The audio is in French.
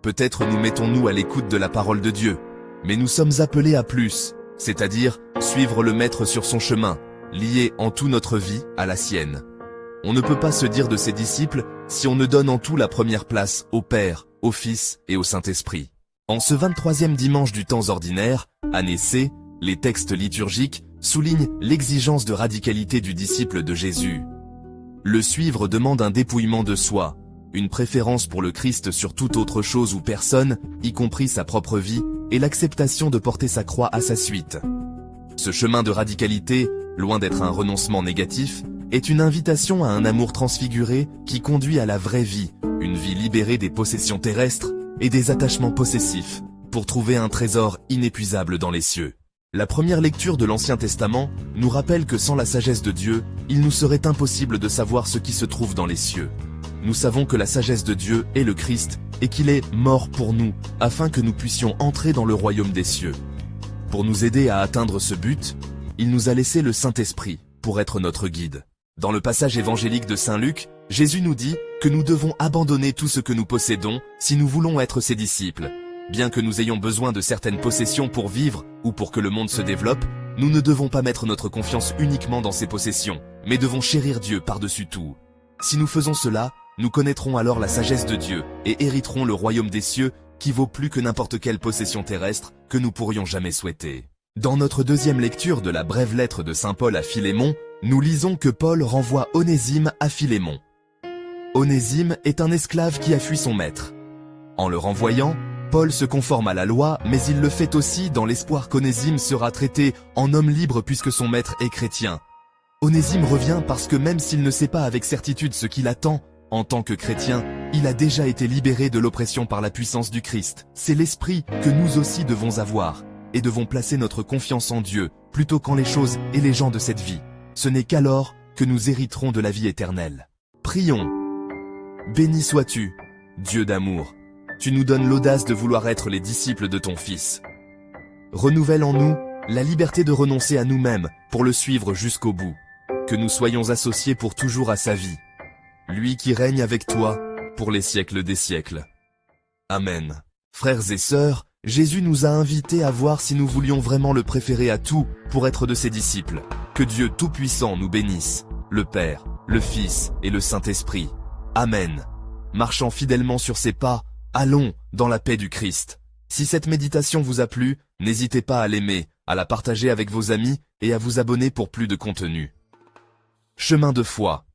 Peut-être nous mettons-nous à l'écoute de la parole de Dieu, mais nous sommes appelés à plus, c'est-à-dire suivre le Maître sur son chemin, lié en tout notre vie à la sienne. On ne peut pas se dire de ses disciples si on ne donne en tout la première place au Père, au Fils et au Saint-Esprit. En ce 23e dimanche du temps ordinaire, année C, les textes liturgiques soulignent l'exigence de radicalité du disciple de Jésus. Le suivre demande un dépouillement de soi, une préférence pour le Christ sur toute autre chose ou personne, y compris sa propre vie, et l'acceptation de porter sa croix à sa suite. Ce chemin de radicalité, loin d'être un renoncement négatif, est une invitation à un amour transfiguré qui conduit à la vraie vie, une vie libérée des possessions terrestres et des attachements possessifs, pour trouver un trésor inépuisable dans les cieux. La première lecture de l'Ancien Testament nous rappelle que sans la sagesse de Dieu, il nous serait impossible de savoir ce qui se trouve dans les cieux. Nous savons que la sagesse de Dieu est le Christ et qu'il est mort pour nous, afin que nous puissions entrer dans le royaume des cieux. Pour nous aider à atteindre ce but, il nous a laissé le Saint-Esprit pour être notre guide. Dans le passage évangélique de Saint Luc, Jésus nous dit que nous devons abandonner tout ce que nous possédons si nous voulons être ses disciples. Bien que nous ayons besoin de certaines possessions pour vivre ou pour que le monde se développe, nous ne devons pas mettre notre confiance uniquement dans ces possessions, mais devons chérir Dieu par-dessus tout. Si nous faisons cela, nous connaîtrons alors la sagesse de Dieu et hériterons le royaume des cieux qui vaut plus que n'importe quelle possession terrestre que nous pourrions jamais souhaiter. Dans notre deuxième lecture de la brève lettre de Saint Paul à Philémon, nous lisons que Paul renvoie Onésime à Philémon. Onésime est un esclave qui a fui son maître. En le renvoyant, Paul se conforme à la loi, mais il le fait aussi dans l'espoir qu'Onésime sera traité en homme libre puisque son maître est chrétien. Onésime revient parce que même s'il ne sait pas avec certitude ce qu'il attend, en tant que chrétien, il a déjà été libéré de l'oppression par la puissance du Christ. C'est l'esprit que nous aussi devons avoir, et devons placer notre confiance en Dieu, plutôt qu'en les choses et les gens de cette vie. Ce n'est qu'alors que nous hériterons de la vie éternelle. Prions. Béni sois-tu, Dieu d'amour. Tu nous donnes l'audace de vouloir être les disciples de ton Fils. Renouvelle en nous la liberté de renoncer à nous-mêmes pour le suivre jusqu'au bout. Que nous soyons associés pour toujours à sa vie. Lui qui règne avec toi pour les siècles des siècles. Amen. Frères et sœurs, Jésus nous a invités à voir si nous voulions vraiment le préférer à tout pour être de ses disciples. Que Dieu Tout-Puissant nous bénisse, le Père, le Fils et le Saint-Esprit. Amen. Marchant fidèlement sur ses pas, allons dans la paix du Christ. Si cette méditation vous a plu, n'hésitez pas à l'aimer, à la partager avec vos amis et à vous abonner pour plus de contenu. Chemin de foi.